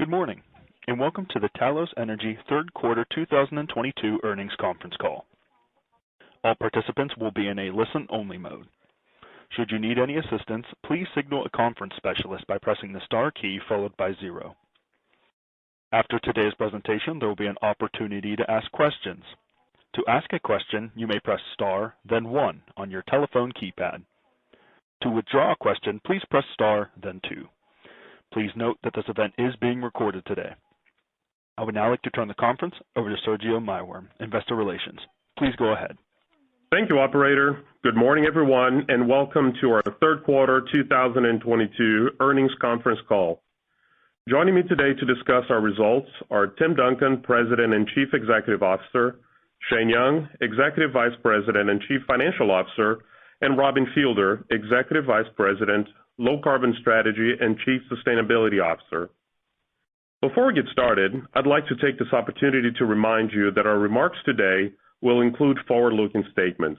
Good morning, and welcome to the Talos Energy third quarter 2022 earnings conference call. All participants will be in a listen-only mode. Should you need any assistance, please signal a conference specialist by pressing the star key followed by 0. After today's presentation, there will be an opportunity to ask questions. To ask a question, you may press star, then 1 on your telephone keypad. To withdraw a question, please press star, then 2. Please note that this event is being recorded today. I would now like to turn the conference over to Sergio Maiworm, Investor Relations. Please go ahead. Thank you, operator. Good morning, everyone, and welcome to our third quarter 2022 earnings conference call. Joining me today to discuss our results are Tim Duncan, President and Chief Executive Officer, Shane Young, Executive Vice President and Chief Financial Officer, and Robin Fielder, Executive Vice President, Low Carbon Strategy and Chief Sustainability Officer. Before we get started, I'd like to take this opportunity to remind you that our remarks today will include forward-looking statements.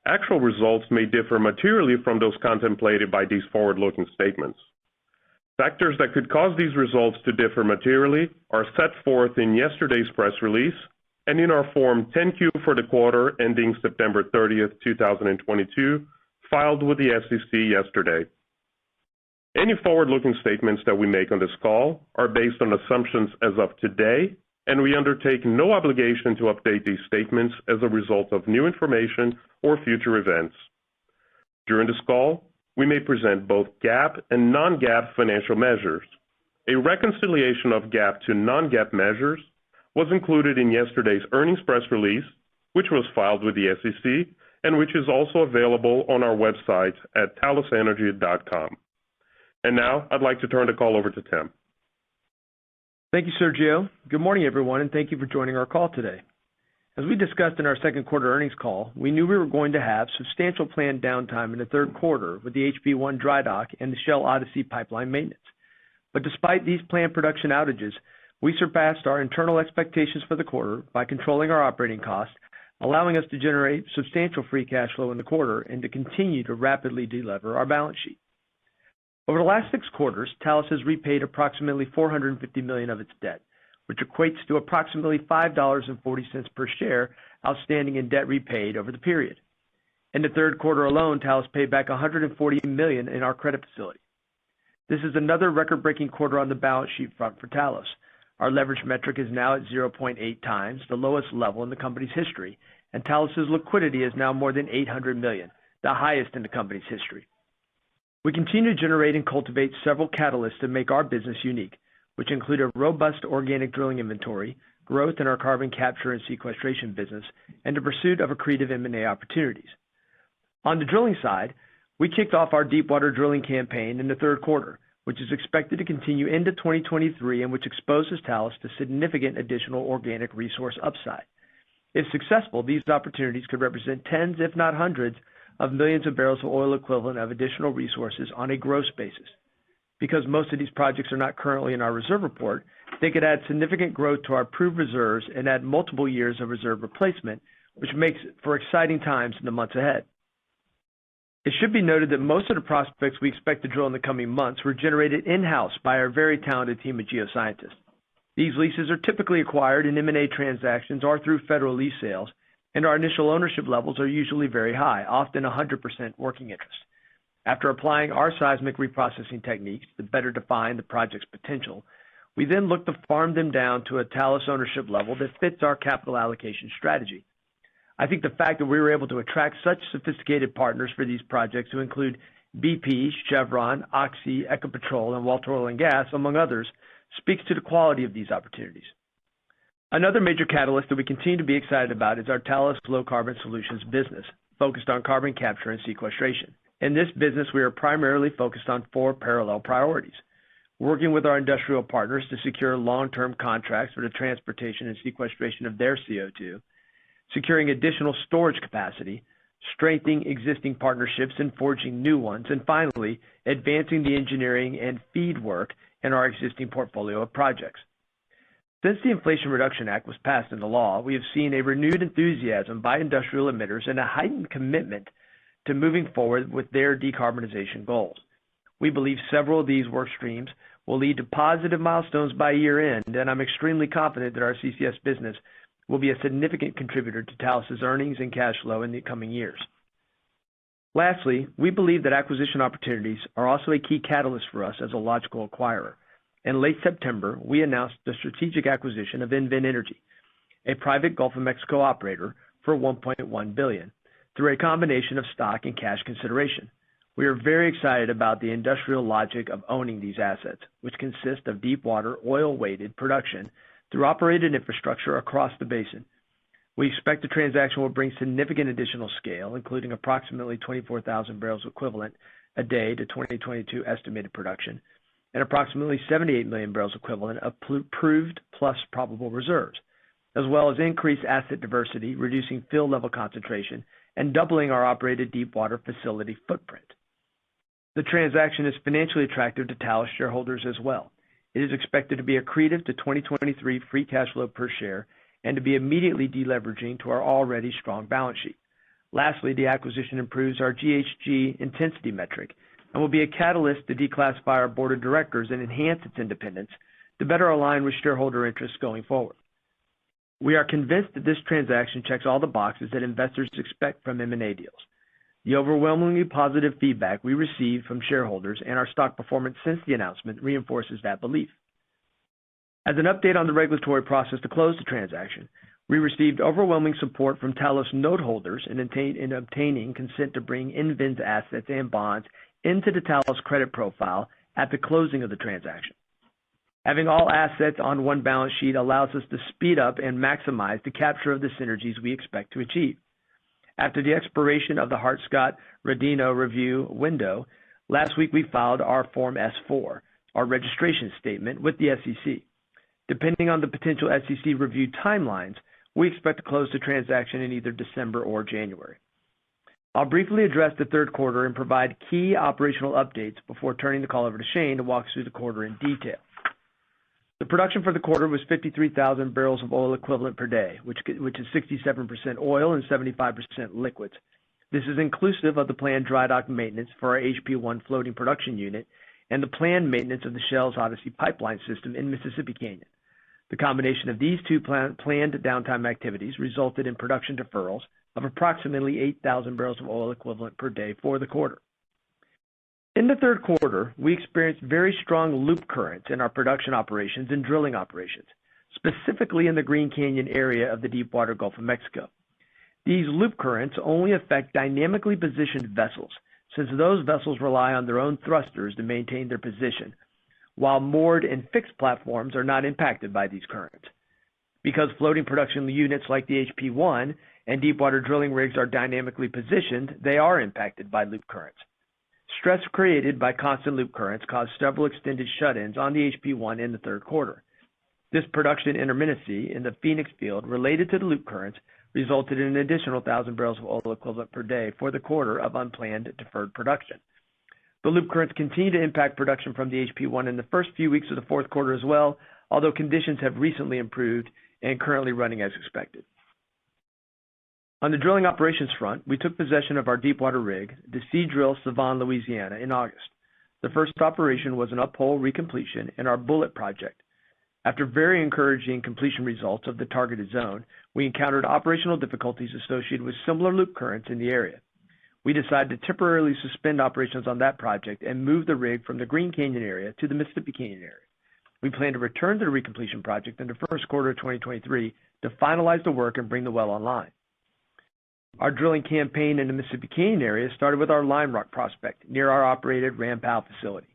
Actual results may differ materially from those contemplated by these forward-looking statements. Factors that could cause these results to differ materially are set forth in yesterday's press release and in our Form 10-Q for the quarter ending September 30th, 2022, filed with the SEC yesterday. Any forward-looking statements that we make on this call are based on assumptions as of today, and we undertake no obligation to update these statements as a result of new information or future events. During this call, we may present both GAAP and non-GAAP financial measures. A reconciliation of GAAP to non-GAAP measures was included in yesterday's earnings press release, which was filed with the SEC and which is also available on our website at talosenergy.com. And now, I'd like to turn the call over to Tim. Thank you, Sergio. Good morning, everyone, and thank you for joining our call today. As we discussed in our second quarter earnings call, we knew we were going to have substantial planned downtime in the third quarter with the HP-1 dry dock and the Shell Odyssey pipeline maintenance. But despite these planned production outages, we surpassed our internal expectations for the quarter by controlling our operating costs, allowing us to generate substantial free cash flow in the quarter and to continue to rapidly delever our balance sheet. Over the last 6 quarters, Talos has repaid approximately $450 million of its debt, which equates to approximately $5.40 per share outstanding in debt repaid over the period. In the third quarter alone, Talos paid back $140 million in our credit facility. This is another record-breaking quarter on the balance sheet front for Talos. Our leverage metric is now at 0.8 times, the lowest level in the company's history, and Talos' liquidity is now more than $800 million, the highest in the company's history. We continue to generate and cultivate several catalysts to make our business unique, which include a robust organic drilling inventory, growth in our carbon capture and sequestration business, and the pursuit of accretive M&A opportunities. On the drilling side, we kicked off our deepwater drilling campaign in the third quarter, which is expected to continue into 2023 and which exposes Talos to significant additional organic resource upside. If successful, these opportunities could represent tens, if not hundreds, of millions of barrels of oil equivalent of additional resources on a gross basis. Because most of these projects are not currently in our reserve report, they could add significant growth to our proved reserves and add multiple years of reserve replacement, which makes for exciting times in the months ahead. It should be noted that most of the prospects we expect to drill in the coming months were generated in-house by our very talented team of geoscientists. These leases are typically acquired in M&A transactions or through federal lease sales, and our initial ownership levels are usually very high, often 100% working interest. After applying our seismic reprocessing techniques to better define the project's potential, we then look to farm them down to a Talos ownership level that fits our capital allocation strategy. I think the fact that we were able to attract such sophisticated partners for these projects to include BP, Chevron, Oxy, Ecopetrol, and Walter Oil and Gas, among others, speaks to the quality of these opportunities. Another major catalyst that we continue to be excited about is our Talos Low Carbon Solutions business, focused on carbon capture and sequestration. In this business, we are primarily focused on 4 parallel priorities: working with our industrial partners to secure long-term contracts for the transportation and sequestration of their CO2, securing additional storage capacity, strengthening existing partnerships and forging new ones, and finally, advancing the engineering and FEED work in our existing portfolio of projects. Since the Inflation Reduction Act was passed into law, we have seen a renewed enthusiasm by industrial emitters and a heightened commitment to moving forward with their decarbonization goals. We believe several of these work streams will lead to positive milestones by year-end, and I'm extremely confident that our CCS business will be a significant contributor to Talos' earnings and cash flow in the coming years. Lastly, we believe that acquisition opportunities are also a key catalyst for us as a logical acquirer. In late September, we announced the strategic acquisition of EnVen Energy, a private Gulf of Mexico operator, for $1.1 billion through a combination of stock and cash consideration. We are very excited about the industrial logic of owning these assets, which consist of deep water, oil-weighted production through operated infrastructure across the basin. We expect the transaction will bring significant additional scale, including approximately 24,000 barrels equivalent a day to 2022 estimated production, and approximately 78 million barrels equivalent of proved plus probable reserves, as well as increased asset diversity, reducing field level concentration, and doubling our operated deep water facility footprint. The transaction is financially attractive to Talos shareholders as well. It is expected to be accretive to 2023 free cash flow per share and to be immediately deleveraging to our already strong balance sheet. Lastly, the acquisition improves our GHG intensity metric and will be a catalyst to declassify our board of directors and enhance its independence to better align with shareholder interests going forward. We are convinced that this transaction checks all the boxes that investors expect from M&A deals. The overwhelmingly positive feedback we received from shareholders and our stock performance since the announcement reinforces that belief. As an update on the regulatory process to close the transaction, we received overwhelming support from Talos note holders in obtaining consent to bring EnVen's assets and bonds into the Talos credit profile at the closing of the transaction. Having all assets on one balance sheet allows us to speed up and maximize the capture of the synergies we expect to achieve. After the expiration of the Hart-Scott-Rodino review window, last week we filed our Form S-4, our registration statement, with the SEC. Depending on the potential SEC review timelines, we expect to close the transaction in either December or January. I'll briefly address the third quarter and provide key operational updates before turning the call over to Shane to walk through the quarter in detail. The production for the quarter was 53,000 barrels of oil equivalent per day, which is 67% oil and 75% liquids. This is inclusive of the planned dry dock maintenance for our HP1 floating production unit and the planned maintenance of the Shell's Odyssey pipeline system in Mississippi Canyon. The combination of these two planned downtime activities resulted in production deferrals of approximately 8,000 barrels of oil equivalent per day for the quarter. In the third quarter, we experienced very strong loop currents in our production operations and drilling operations, specifically in the Green Canyon area of the deepwater Gulf of Mexico. These loop currents only affect dynamically positioned vessels, since those vessels rely on their own thrusters to maintain their position, while moored and fixed platforms are not impacted by these currents. Because floating production units like the HP1 and deepwater drilling rigs are dynamically positioned, they are impacted by loop currents. Stress created by constant loop currents caused several extended shut-ins on the HP1 in the third quarter. This production intermittency in the Phoenix field related to the loop currents resulted in an additional 1,000 barrels of oil equivalent per day for the quarter of unplanned deferred production. The loop currents continue to impact production from the HP1 in the first few weeks of the fourth quarter as well, although conditions have recently improved and currently running as expected. On the drilling operations front, we took possession of our deepwater rig, the Seadrill Savon, Louisiana, in August. The first operation was an uphole recompletion in our Bullet project. After very encouraging completion results of the targeted zone, we encountered operational difficulties associated with similar loop currents in the area. We decided to temporarily suspend operations on that project and move the rig from the Green Canyon area to the Mississippi Canyon area. We plan to return to the recompletion project in the first quarter of 2023 to finalize the work and bring the well online. Our drilling campaign in the Mississippi Canyon area started with our Lime Rock prospect near our operated Ram Powell facility.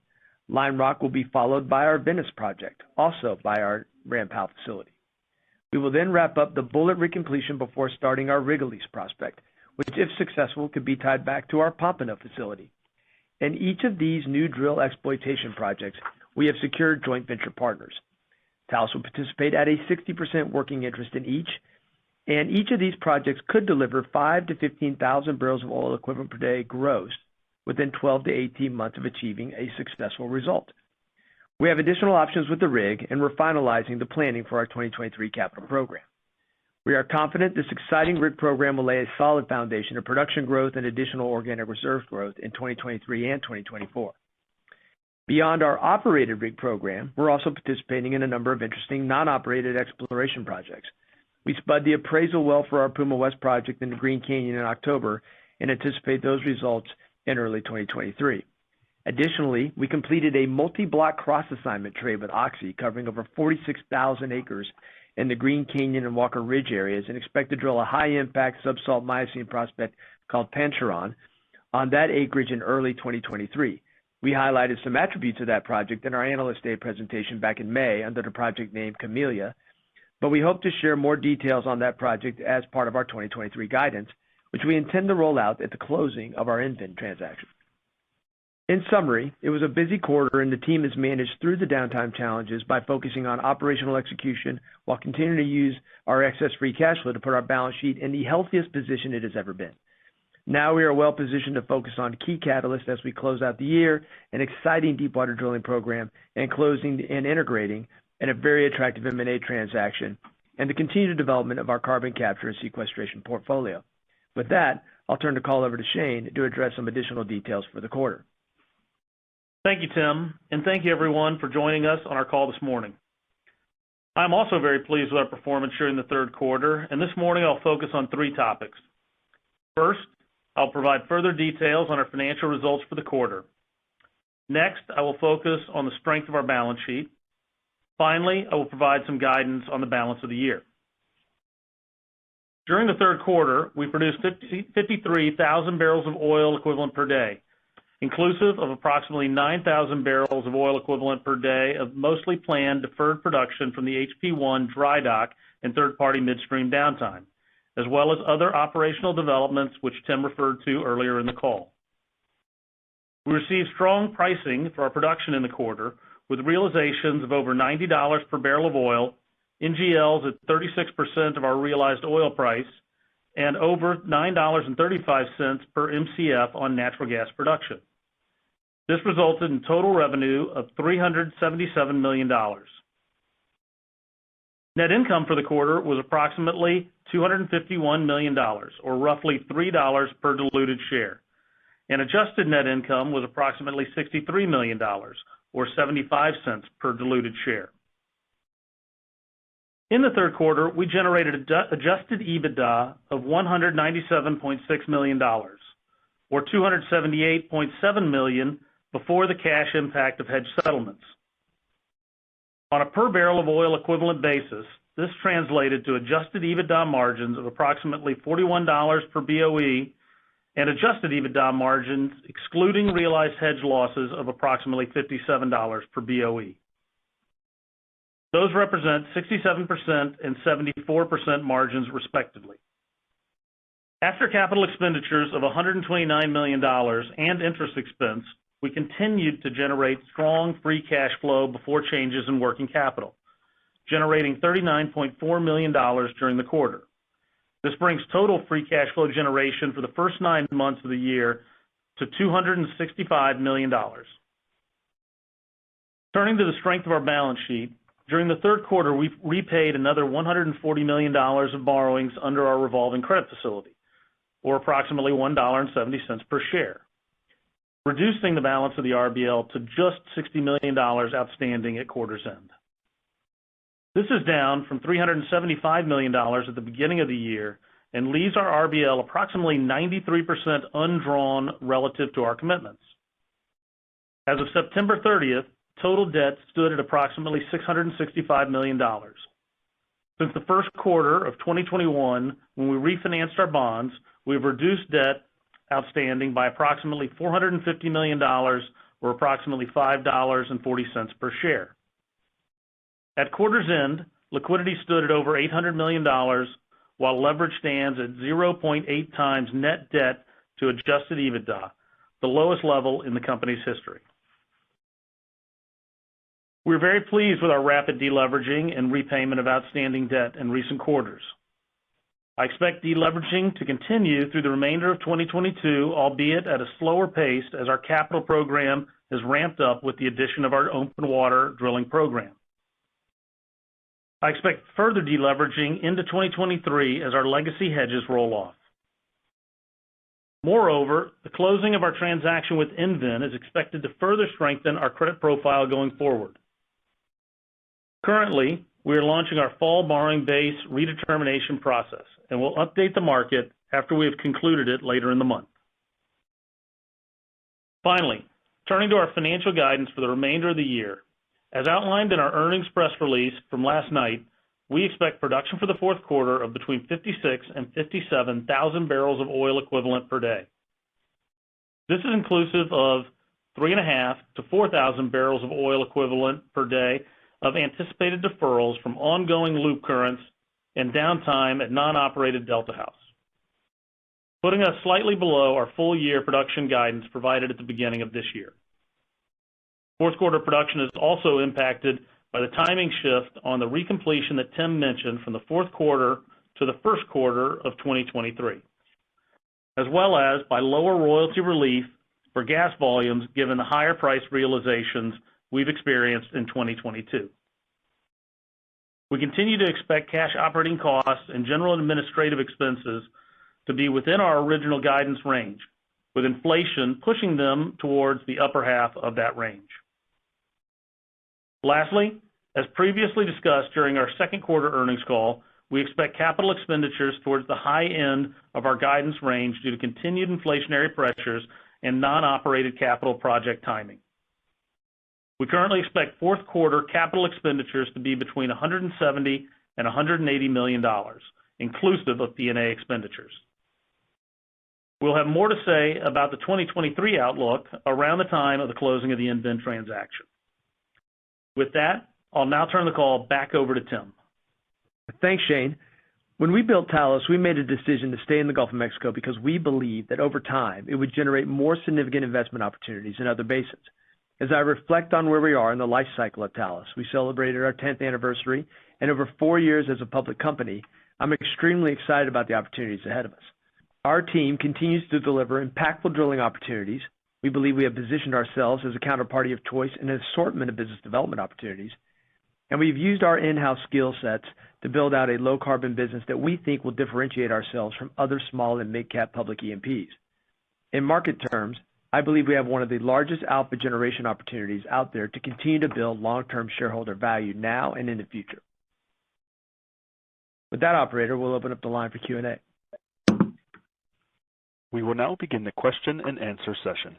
Lime Rock will be followed by our Venice project, also by our Ram Powell facility. We will then wrap up the Bullet recompletion before starting our Rigolets prospect, which, if successful, could be tied back to our Pompano facility. In each of these new drill exploitation projects, we have secured joint venture partners. Talos will participate at a 60% working interest in each, and each of these projects could deliver 5,000 to 15,000 barrels of oil equivalent per day gross within 12 to 18 months of achieving a successful result. We have additional options with the rig, and we're finalizing the planning for our 2023 capital program. We are confident this exciting rig program will lay a solid foundation of production growth and additional organic reserve growth in 2023 and 2024. Beyond our operated rig program, we're also participating in a number of interesting non-operated exploration projects. We spud the appraisal well for our Puma West project in the Green Canyon in October and anticipate those results in early 2023. Additionally, we completed a multi-block cross-assignment trade with Oxy covering over 46,000 acres in the Green Canyon and Walker Ridge areas and expect to drill a high-impact subsalt Miocene prospect called Pancheron on that acreage in early 2023. We highlighted some attributes of that project in our Analyst Day presentation back in May under the project name Camellia, but we hope to share more details on that project as part of our 2023 guidance, which we intend to roll out at the closing of our EnVen transaction. In summary, it was a busy quarter and the team has managed through the downtime challenges by focusing on operational execution while continuing to use our excess free cash flow to put our balance sheet in the healthiest position it has ever been. Now we are well positioned to focus on key catalysts as we close out the year, an exciting deepwater drilling program, and closing and integrating in a very attractive M&A transaction, and the continued development of our carbon capture and sequestration portfolio. With that, I'll turn the call over to Shane to address some additional details for the quarter. Thank you, Tim, and thank you everyone for joining us on our call this morning. I'm also very pleased with our performance during the third quarter, and this morning I'll focus on three topics. First, I'll provide further details on our financial results for the quarter. Next, I will focus on the strength of our balance sheet. Finally, I will provide some guidance on the balance of the year. During the third quarter, we produced 53,000 barrels of oil equivalent per day, inclusive of approximately 9,000 barrels of oil equivalent per day of mostly planned deferred production from the HP1 dry dock and third-party midstream downtime, as well as other operational developments which Tim referred to earlier in the call. We received strong pricing for our production in the quarter, with realizations of over $90 per barrel of oil, NGLs at 36% of our realized oil price, and over $9.35 per MCF on natural gas production. This resulted in total revenue of $377 million. Net income for the quarter was approximately $251 million, or roughly $3 per diluted share, and adjusted net income was approximately $63 million, or 75 cents per diluted share. In the third quarter, we generated adjusted EBITDA of $197.6 million, or $278.7 million before the cash impact of hedge settlements. On a per barrel of oil equivalent basis, this translated to adjusted EBITDA margins of approximately $41 per BOE and adjusted EBITDA margins excluding realized hedge losses of approximately $57 per BOE. Those represent 67% and 74% margins respectively. After capital expenditures of $129 million and interest expense, we continued to generate strong free cash flow before changes in working capital, generating $39.4 million during the quarter. This brings total free cash flow generation for the first 9 months of the year to $265 million. Turning to the strength of our balance sheet, during the third quarter, we repaid another $140 million of borrowings under our revolving credit facility, or approximately $1.70 per share, reducing the balance of the RBL to just $60 million outstanding at quarter's end. This is down from $375 million at the beginning of the year and leaves our RBL approximately 93% undrawn relative to our commitments. As of September 30th, total debt stood at approximately $665 million. Since the first quarter of 2021, when we refinanced our bonds, we've reduced debt outstanding by approximately $450 million, or approximately $5.40 per share. At quarter's end, liquidity stood at over $800 million, while leverage stands at 0.8 times net debt to adjusted EBITDA, the lowest level in the company's history. We're very pleased with our rapid deleveraging and repayment of outstanding debt in recent quarters. I expect deleveraging to continue through the remainder of 2022, albeit at a slower pace as our capital program has ramped up with the addition of our open water drilling program. I expect further deleveraging into 2023 as our legacy hedges roll off. Moreover, the closing of our transaction with EnVen is expected to further strengthen our credit profile going forward. Currently, we are launching our fall borrowing base redetermination process, and we'll update the market after we have concluded it later in the month. Finally, turning to our financial guidance for the remainder of the year. As outlined in our earnings press release from last night, we expect production for the fourth quarter of between 56,000 and 57,000 barrels of oil equivalent per day. This is inclusive of 3,500 to 4,000 barrels of oil equivalent per day of anticipated deferrals from ongoing loop currents and downtime at non-operated Delta House, putting us slightly below our full-year production guidance provided at the beginning of this year. Fourth quarter production is also impacted by the timing shift on the recompletion that Tim mentioned from the fourth quarter to the first quarter of 2023, as well as by lower royalty relief for gas volumes given the higher price realizations we've experienced in 2022. We continue to expect cash operating costs and general and administrative expenses to be within our original guidance range, with inflation pushing them towards the upper half of that range. Lastly, as previously discussed during our second quarter earnings call, we expect capital expenditures towards the high end of our guidance range due to continued inflationary pressures and non-operated capital project timing. We currently expect fourth quarter capital expenditures to be between $170 and $180 million, inclusive of P&A expenditures. We'll have more to say about the 2023 outlook around the time of the closing of the EnVen transaction. With that, I'll now turn the call back over to Tim. Thanks, Shane. When we built Talos, we made a decision to stay in the Gulf of Mexico because we believed that over time it would generate more significant investment opportunities in other basins. As I reflect on where we are in the life cycle of Talos, we celebrated our 10th anniversary, and over 4 years as a public company, I'm extremely excited about the opportunities ahead of us. Our team continues to deliver impactful drilling opportunities. We believe we have positioned ourselves as a counterparty of choice in an assortment of business development opportunities, and we've used our in-house skill sets to build out a low-carbon business that we think will differentiate ourselves from other small and mid-cap public E&Ps. In market terms, I believe we have one of the largest alpha generation opportunities out there to continue to build long-term shareholder value now and in the future. With that, operator, we'll open up the line for Q&A. We will now begin the question and answer session.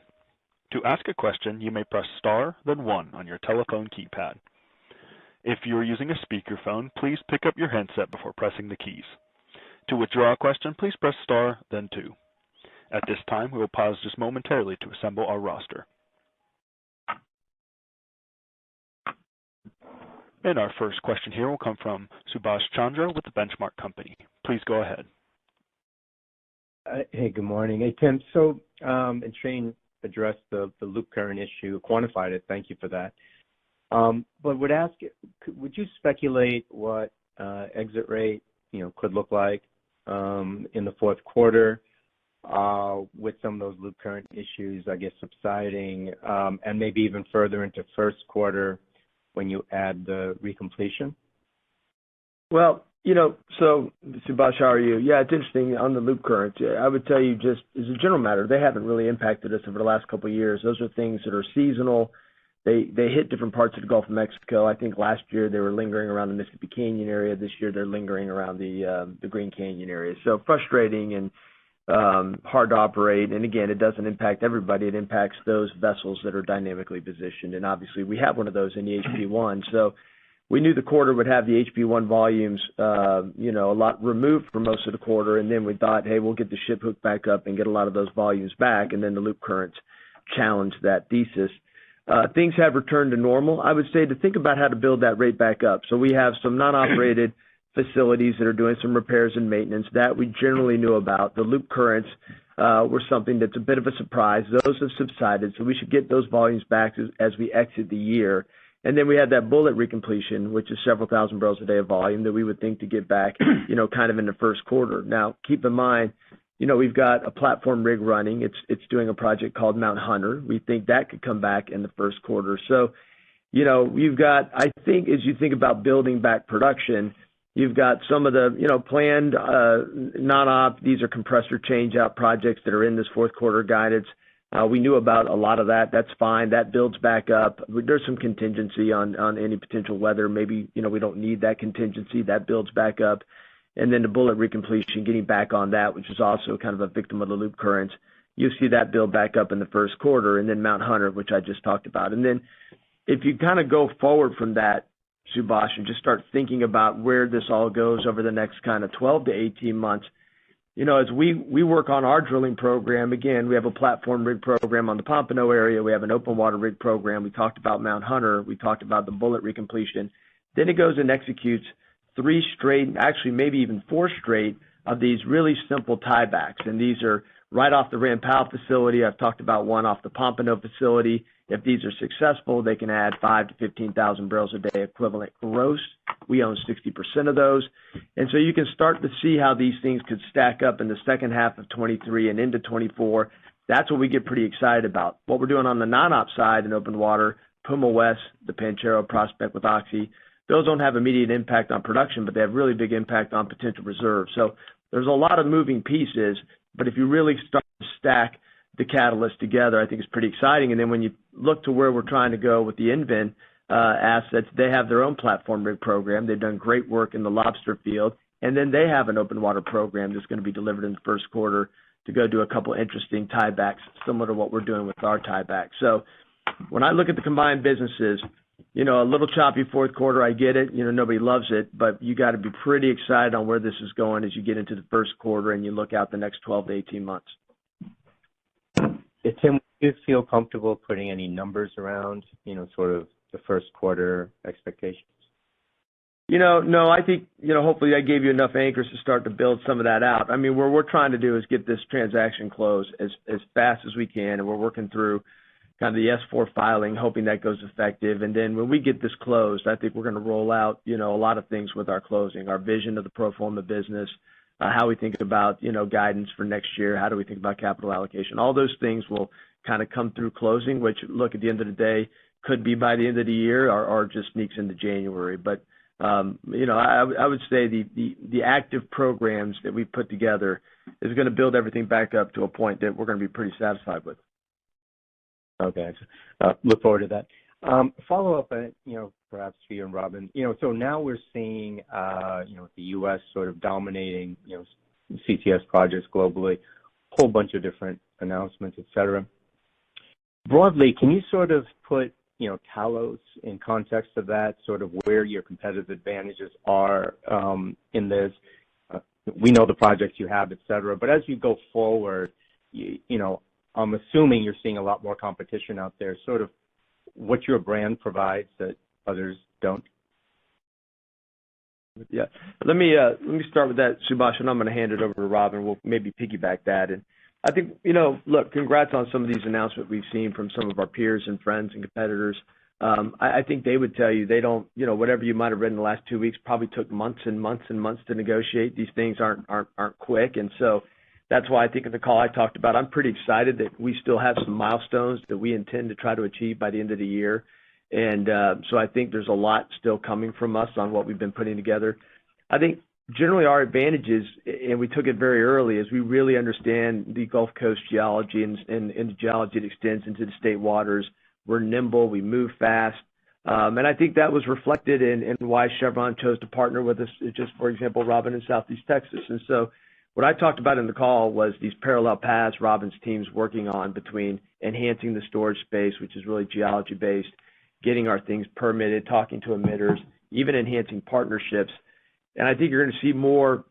To ask a question, you may press star, then 1 on your telephone keypad. If you are using a speakerphone, please pick up your handset before pressing the keys. To withdraw a question, please press star, then 2. At this time, we will pause just momentarily to assemble our roster. And our first question here will come from Subash Chandra with the Benchmark Company. Please go ahead. Hey, good morning. Hey, Tim. So, and Shane addressed the loop current issue, quantified it. Thank you for that. But would ask, would you speculate what exit rate could look like in the fourth quarter with some of those loop current issues, I guess, subsiding, and maybe even further into first quarter when you add the recompletion? Well, so Subash, how are you? Yeah, it's interesting on the loop currents. I would tell you just as a general matter, they haven't really impacted us over the last couple of years. Those are things that are seasonal. They hit different parts of the Gulf of Mexico. I think last year they were lingering around the Mississippi Canyon area. This year they're lingering around the Green Canyon area. So frustrating and hard to operate. And again, it doesn't impact everybody. It impacts those vessels that are dynamically positioned. And obviously we have one of those in the HP1. So we knew the quarter would have the HP1 volumes, a lot removed for most of the quarter. And then we thought, hey, we'll get the ship hooked back up and get a lot of those volumes back. And then the loop currents challenged that thesis. Things have returned to normal. I would say to think about how to build that rate back up. So we have some non-operated facilities that are doing some repairs and maintenance that we generally knew about. The loop currents were something that's a bit of a surprise. Those have subsided, so we should get those volumes back as we exit the year. And then we had that bullet recompletion, which is several thousand barrels a day of volume that we would think to get back, kind of in the first quarter. Now, keep in mind, we've got a platform rig running. It's doing a project called Mount Hunter. We think that could come back in the first quarter. So, you've got, I think, as you think about building back production, You've got some of the, planned non-op. These are compressor change-out projects that are in this fourth quarter guidance. We knew about a lot of that. That's fine. That builds back up. There's some contingency on any potential weather. Maybe, we don't need that contingency. That builds back up. And then the bullet recompletion, getting back on that, which is also kind of a victim of the loop currents. You see that build back up in the first quarter, and then Mount Hunter, which I just talked about. And then if you kind of go forward from that, Subash, and just start thinking about where this all goes over the next kind of 12 to 18 months, as we work on our drilling program, again, we have a platform rig program on the Pompano area. We have an open water rig program. We talked about Mount Hunter. We talked about the bullet recompletion. Then it goes and executes 3 straight, actually maybe even 4 straight of these really simple tiebacks. And these are right off the Ram Powell facility. I've talked about one off the Pompano facility. If these are successful, they can add 5,000 to 15,000 barrels a day equivalent gross. We own 60% of those. And so you can start to see how these things could stack up in the second half of 23 and into 24. That's what we get pretty excited about. What we're doing on the non-op side in open water, Puma West, the Panchero prospect with Oxy, those don't have immediate impact on production, but they have really big impact on potential reserves. So there's a lot of moving pieces, but if you really start to stack the catalyst together, I think it's pretty exciting. And then when you look to where we're trying to go with the EnVen assets, they have their own platform rig program. They've done great work in the Lobster field, and then they have an open water program that's going to be delivered in the first quarter to go do a couple interesting tiebacks, similar to what we're doing with our tieback. So when I look at the combined businesses, a little choppy fourth quarter, I get it. Nobody loves it, but you got to be pretty excited on where this is going as you get into the first quarter and you look out the next 12 to 18 months. Tim, do you feel comfortable putting any numbers around, sort of the first quarter expectations? No, I think, hopefully I gave you enough anchors to start to build some of that out. I mean, what we're trying to do is get this transaction closed as fast as we can, and we're working through kind of the S-4 filing, hoping that goes effective. And then when we get this closed, I think we're going to roll out, a lot of things with our closing, our vision of the pro forma business, how we think about, guidance for next year, how do we think about capital allocation. All those things will kind of come through closing, which, look, at the end of the day, could be by the end of the year or just sneaks into January. But, I would say the active programs that we put together is going to build everything back up to a point that we're going to be pretty satisfied with. Okay. Look forward to that. Follow up, perhaps for you and Robin. So now we're seeing, the U.S. sort of dominating, CCS projects globally, a whole bunch of different announcements, et cetera. Broadly, can you sort of put, Talos in context of that, sort of where your competitive advantages are in this? We know the projects you have, et cetera, but as you go forward, I'm assuming you're seeing a lot more competition out there, sort of what your brand provides that others don't. Yeah. Let me start with that, Subash, and I'm going to hand it over to Robin. We'll maybe piggyback that. And I think, look, congrats on some of these announcements we've seen from some of our peers and friends and competitors. I think they would tell you they don't, whatever you might have read in the last 2 weeks probably took months and months and months to negotiate. These things aren't quick. And so that's why I think in the call I talked about, I'm pretty excited that we still have some milestones that we intend to try to achieve by the end of the year. And so I think there's a lot still coming from us on what we've been putting together. I think generally our advantages, and we took it very early, is we really understand the Gulf Coast geology and the geology that extends into the state waters. We're nimble. We move fast. And I think that was reflected in why Chevron chose to partner with us, just for example, Robin in Southeast Texas. And so what I talked about in the call was these parallel paths Robin's team's working on between enhancing the storage space, which is really geology-based, getting our things permitted, talking to emitters, even enhancing partnerships. And I think you're going to see more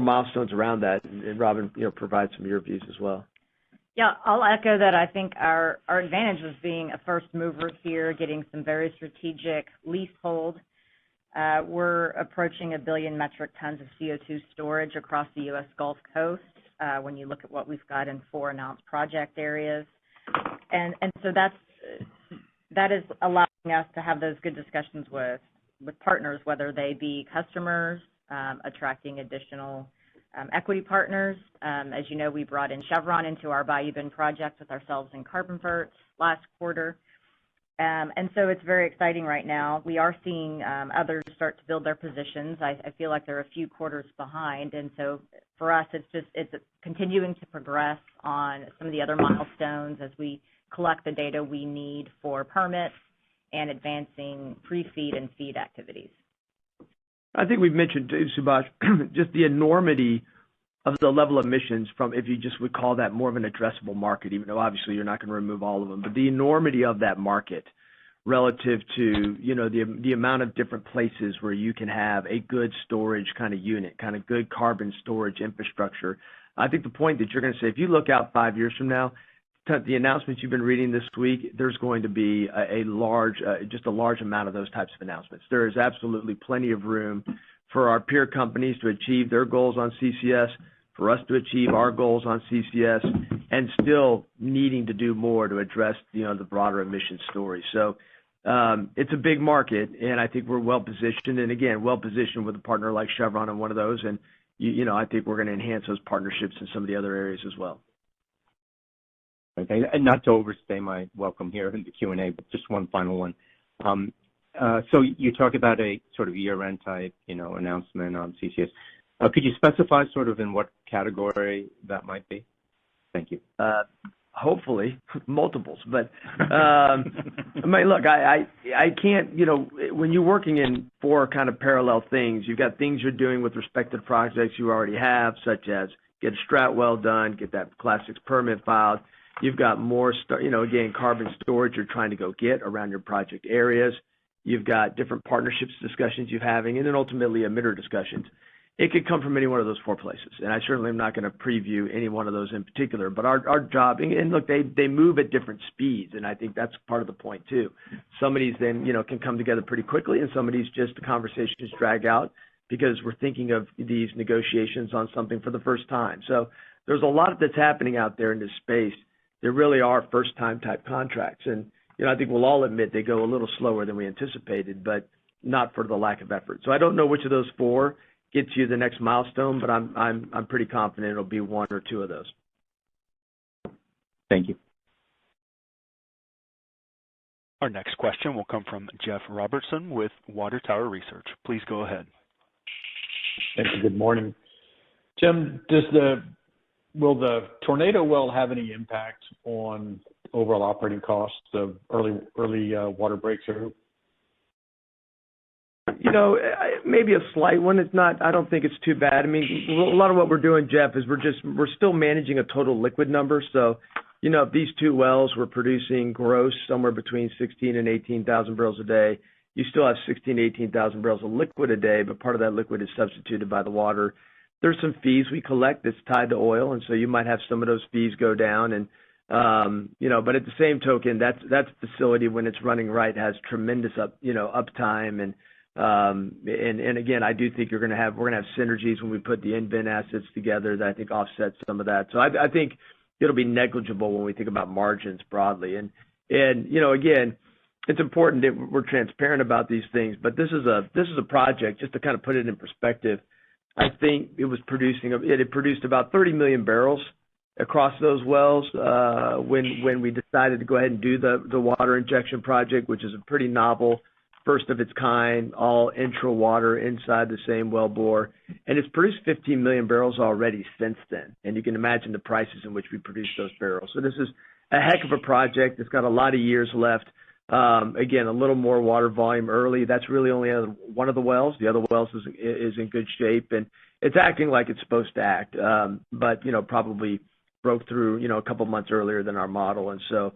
milestones around that. And Robin, provide some of your views as well. Yeah, I'll echo that. I think our advantage was being a first mover here, getting some very strategic leasehold. We're approaching 1 billion metric tons of CO2 storage across the U.S. Gulf Coast when you look at what we've got in 4 announced project areas. And so that is allowing us to have those good discussions with partners, whether they be customers, attracting additional equity partners. As you know, we brought in Chevron into our Bayou Bend project with ourselves and Carbonvert last quarter. And so it's very exciting right now. We are seeing others start to build their positions. I feel like they're a few quarters behind. And so for us, it's continuing to progress on some of the other milestones as we collect the data we need for permits and advancing pre-feed and feed activities. I think we've mentioned, too, Subhash, just the enormity of the level of emissions from, if you just would call that more of an addressable market, even though obviously you're not going to remove all of them, but the enormity of that market relative to, the amount of different places where you can have a good storage kind of unit, kind of good carbon storage infrastructure. I think the point that you're going to say, if you look out 5 years from now, the announcements you've been reading this week, there's going to be a large amount of those types of announcements. There is absolutely plenty of room for our peer companies to achieve their goals on CCS, for us to achieve our goals on CCS, and still needing to do more to address, the broader emission story. So it's a big market, and I think we're well positioned, and again, well positioned with a partner like Chevron on one of those, and I think we're going to enhance those partnerships in some of the other areas as well. Okay, and not to overstay my welcome here in the Q&A, but just one final one. So you talk about a sort of year-end type, announcement on CCS. Could you specify sort of in what category that might be? Thank you. Hopefully multiples, but I mean, look, I can't, when you're working in four kind of parallel things, you've got things you're doing with respect to the projects you already have, such as get a strat well done, get that Class 6 permit filed. You've got more, again, carbon storage you're trying to go get around your project areas. You've got different partnerships discussions you're having, and then ultimately emitter discussions. It could come from any one of those four places, and I certainly am not going to preview any one of those in particular. But our job, and look, they move at different speeds, and I think that's part of the point too. Some of these then, can come together pretty quickly, and some of these just the conversations drag out because we're thinking of these negotiations on something for the first time. So there's a lot that's happening out there in this space. There really are first-time type contracts, and I think we'll all admit they go a little slower than we anticipated, but not for the lack of effort. So I don't know which of those four gets you the next milestone, but I'm pretty confident it'll be one or two of those. Thank you. Our next question will come from Jeff Robertson with Water Tower Research. Please go ahead. Thank you. Good morning. Tim, will the tornado well have any impact on overall operating costs of early water breakthrough? Maybe a slight one. It's not. I don't think it's too bad. I mean, a lot of what we're doing, Jeff, is we're still managing a total liquid number. So, if these two wells were producing gross somewhere between 16 and 18,000 barrels a day, you still have 16 to 18,000 barrels of liquid a day, but part of that liquid is substituted by the water. There's some fees we collect that's tied to oil, and so you might have some of those fees go down. And but at the same token, that facility when it's running right has tremendous uptime and again, I do think we're gonna have synergies when we put the in-bin assets together that I think offset some of that. So I think it'll be negligible when we think about margins broadly. And again, it's important that we're transparent about these things. But this is a project, just to kind of put it in perspective. I think it had produced about 30 million barrels across those wells when we decided to go ahead and do the water injection project, which is a pretty novel, first of its kind, all intra-water inside the same well bore. And it's produced 15 million barrels already since then. And you can imagine the prices in which we produced those barrels. So this is a heck of a project. It's got a lot of years left. Again, a little more water volume early. That's really only one of the wells. The other wells is in good shape, and it's acting like it's supposed to act. But probably broke through, a couple months earlier than our model. And so,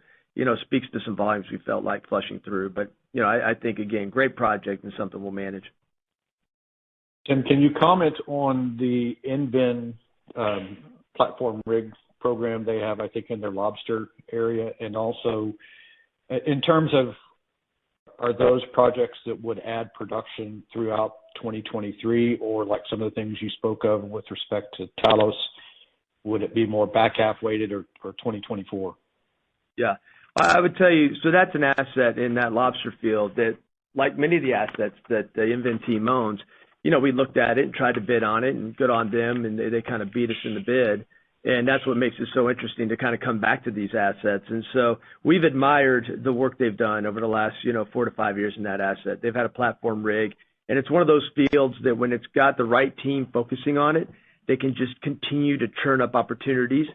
speaks to some volumes we felt like flushing through. But, I think, again, great project and something we'll manage. Tim, can you comment on the in-bin platform rig program they have, I think, in their lobster area? And also, in terms of, are those projects that would add production throughout 2023, or like some of the things you spoke of with respect to Talos, would it be more back half weighted or 2024? Yeah, I would tell you, so that's an asset in that lobster field that, like many of the assets that the in-bin team owns, we looked at it and tried to bid on it, and good on them, and they kind of beat us in the bid. And that's what makes it so interesting to kind of come back to these assets. And so we've admired the work they've done over the last, 4 to 5 years in that asset. They've had a platform rig, and it's one of those fields that when it's got the right team focusing on it, they can just continue to churn up opportunities.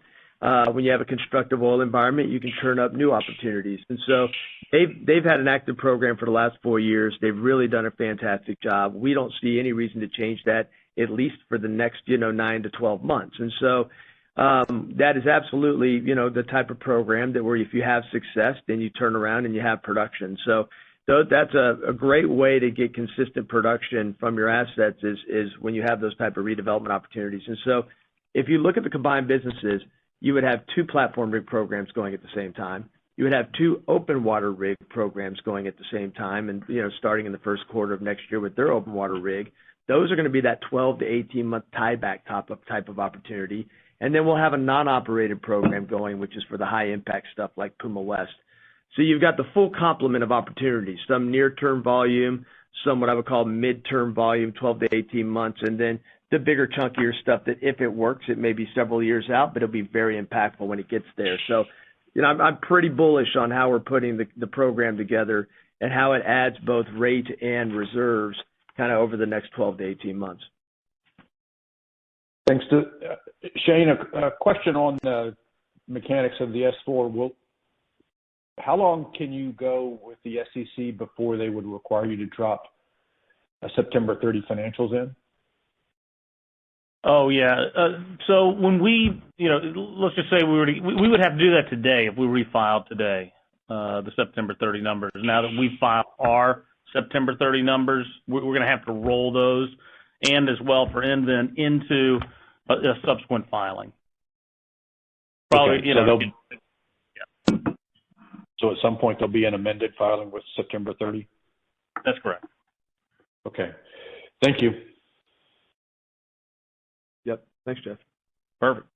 When you have a constructive oil environment, you can churn up new opportunities. And so they've had an active program for the last 4 years. They've really done a fantastic job. We don't see any reason to change that, at least for the next, 9 to 12 months. And so that is absolutely, the type of program that where if you have success, then you turn around and you have production. So that's a great way to get consistent production from your assets is when you have those type of redevelopment opportunities. And so if you look at the combined businesses, you would have 2 platform rig programs going at the same time. You would have 2 open water rig programs going at the same time, and starting in the first quarter of next year with their open water rig. Those are going to be that 12 to 18 month tieback type of opportunity. And then we'll have a non-operated program going, which is for the high impact stuff like Puma West. So you've got the full complement of opportunities, some near-term volume, some what I would call mid-term volume, 12 to 18 months, and then the bigger, chunkier stuff that if it works, it may be several years out, but it'll be very impactful when it gets there. So, I'm pretty bullish on how we're putting the program together and how it adds both rate and reserves kind of over the next 12 to 18 months. Thanks. Shane, a question on the mechanics of the S4. How long can you go with the SEC before they would require you to drop a September 30 financials in? Oh, yeah. So when let's just say we would have to do that today if we refiled today, the September 30 numbers. Now that we filed our September 30 numbers, we're going to have to roll those and as well for NVIN into a subsequent filing. Probably, okay, so at some point there'll be an amended filing with September 30? That's correct. Okay. Thank you. Yep. Thanks, Jeff. Perfect.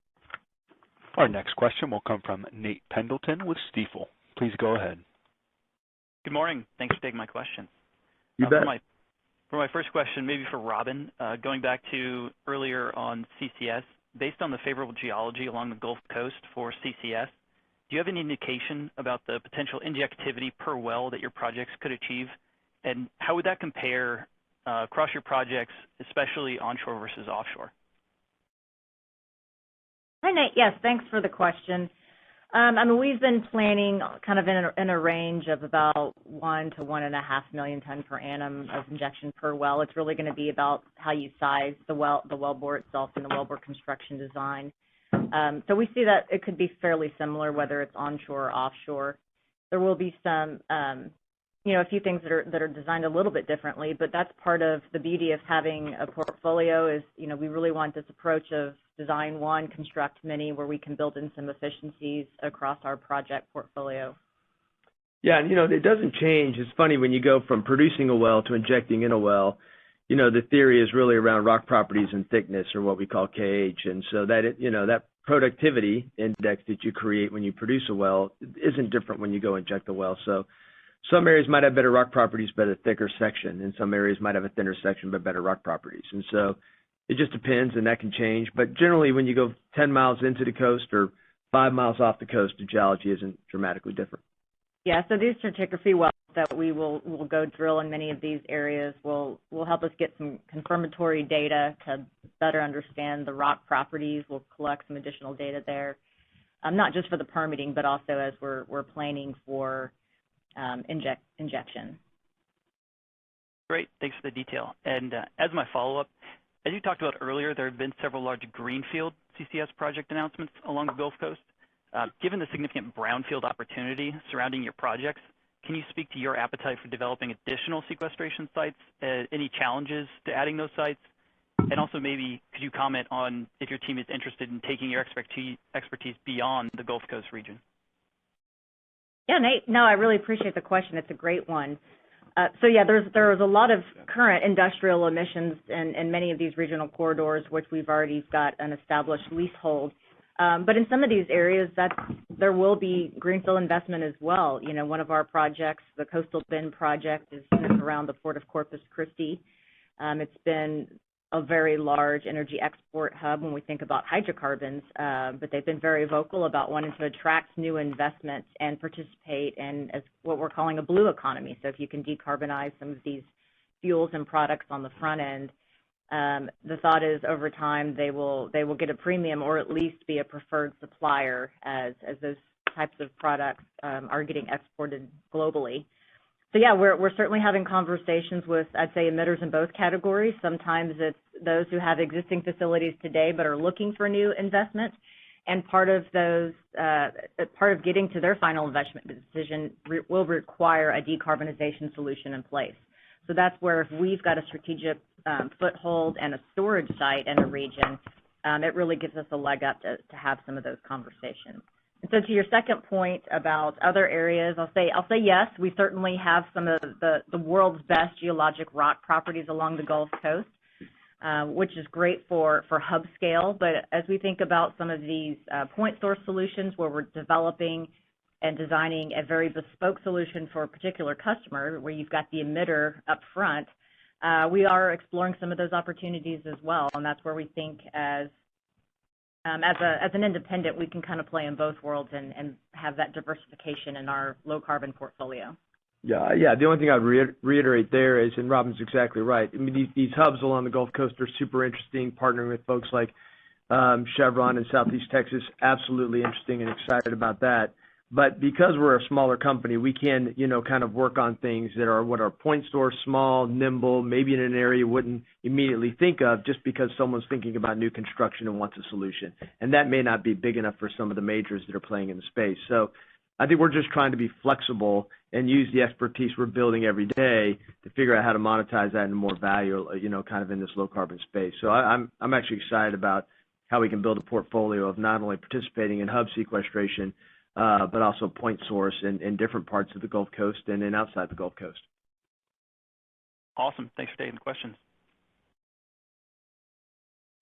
Our next question will come from Nate Pendleton with Stifel. Please go ahead. Good morning. Thanks for taking my question. You bet. For my first question, maybe for Robin, going back to earlier on CCS, based on the favorable geology along the Gulf Coast for CCS, do you have any indication about the potential injectivity per well that your projects could achieve? And how would that compare across your projects, especially onshore versus offshore? Hi, Nate. Yes, thanks for the question. We've been planning kind of in a range of about 1 to 1.5 million ton per annum of injection per well. It's really going to be about how you size the wellbore itself and the wellbore construction design. So we see that it could be fairly similar whether it's onshore or offshore. There will be some, a few things that are designed a little bit differently, but that's part of the beauty of having a portfolio is, we really want this approach of design one, construct many, where we can build in some efficiencies across our project portfolio. Yeah, and it doesn't change. It's funny when you go from producing a well to injecting in a well, the theory is really around rock properties and thickness, or what we call KH. And so that productivity index that you create when you produce a well isn't different when you go inject a well. So some areas might have better rock properties, but a thicker section, and some areas might have a thinner section, but better rock properties. And so it just depends, and that can change. But generally, when you go 10 miles into the coast or 5 miles off the coast, the geology isn't dramatically different. Yeah, so these stratigraphy wells that we'll go drill in many of these areas will help us get some confirmatory data to better understand the rock properties. We'll collect some additional data there, not just for the permitting, but also as we're planning for injection. Great. Thanks for the detail. And as my follow-up, as you talked about earlier, there have been several large greenfield CCS project announcements along the Gulf Coast. Given the significant brownfield opportunity surrounding your projects, can you speak to your appetite for developing additional sequestration sites? Any challenges to adding those sites? And also maybe could you comment on if your team is interested in taking your expertise beyond the Gulf Coast region? Yeah, Nate, no, I really appreciate the question. It's a great one. There's a lot of current industrial emissions in many of these regional corridors, which we've already got an established leasehold. But in some of these areas, there will be greenfield investment as well. One of our projects, the Coastal Bend project, is around the Port of Corpus Christi. It's been a very large energy export hub when we think about hydrocarbons, but they've been very vocal about wanting to attract new investments and participate in as what we're calling a blue economy. So if you can decarbonize some of these fuels and products on the front end, the thought is over time they will get a premium or at least be a preferred supplier as those types of products are getting exported globally. So yeah, we're certainly having conversations with, I'd say, emitters in both categories. Sometimes it's those who have existing facilities today but are looking for new investment, and part of getting to their final investment decision will require a decarbonization solution in place. So that's where if we've got a strategic foothold and a storage site in a region, it really gives us a leg up to have some of those conversations. And so to your second point about other areas, I'll say yes, we certainly have some of the world's best geologic rock properties along the Gulf Coast, which is great for hub scale. But as we think about some of these point source solutions where we're developing and designing a very bespoke solution for a particular customer where you've got the emitter up front, we are exploring some of those opportunities as well. And that's where we think as an independent, we can kind of play in both worlds and have that diversification in our low carbon portfolio. Yeah. The only thing I'd reiterate there is, and Robin's exactly right. I mean, these hubs along the Gulf Coast are super interesting. Partnering with folks like Chevron in Southeast Texas, absolutely interesting and excited about that. But because we're a smaller company, we can, kind of work on things that are what are point source, small, nimble, maybe in an area you wouldn't immediately think of just because someone's thinking about new construction and wants a solution. And that may not be big enough for some of the majors that are playing in the space. So I think we're just trying to be flexible and use the expertise we're building every day to figure out how to monetize that into more value, kind of in this low carbon space. So I'm actually excited about how we can build a portfolio of not only participating in hub sequestration, but also point source in different parts of the Gulf Coast and then outside the Gulf Coast. Awesome. Thanks for taking the questions.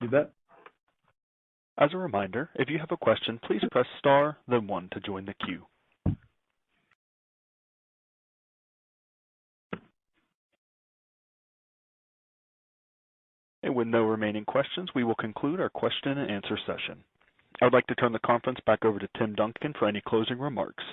You bet. As a reminder, if you have a question, please press star, then 1 to join the queue. And with no remaining questions, we will conclude our question and answer session. I would like to turn the conference back over to Tim Duncan for any closing remarks.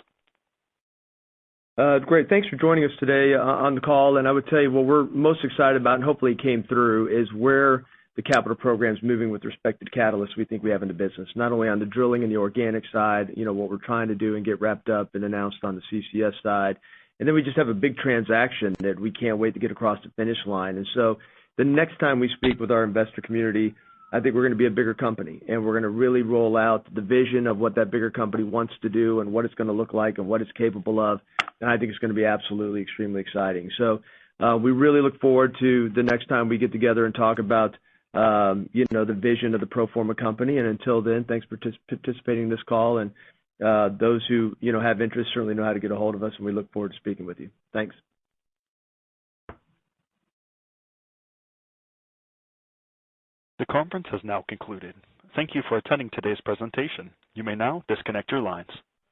Great. Thanks for joining us today on the call. And I would tell you what we're most excited about, and hopefully it came through, is where the capital program is moving with respect to the catalysts we think we have in the business, not only on the drilling and the organic side, what we're trying to do and get wrapped up and announced on the CCS side. And then we just have a big transaction that we can't wait to get across the finish line. And so the next time we speak with our investor community, I think we're going to be a bigger company, and we're going to really roll out the vision of what that bigger company wants to do and what it's going to look like and what it's capable of. And I think it's going to be absolutely extremely exciting. So we really look forward to the next time we get together and talk about, the vision of the pro forma company. And until then, thanks for participating in this call. And those who, have interest certainly know how to get a hold of us, and we look forward to speaking with you. Thanks. The conference has now concluded. Thank you for attending today's presentation. You may now disconnect your lines.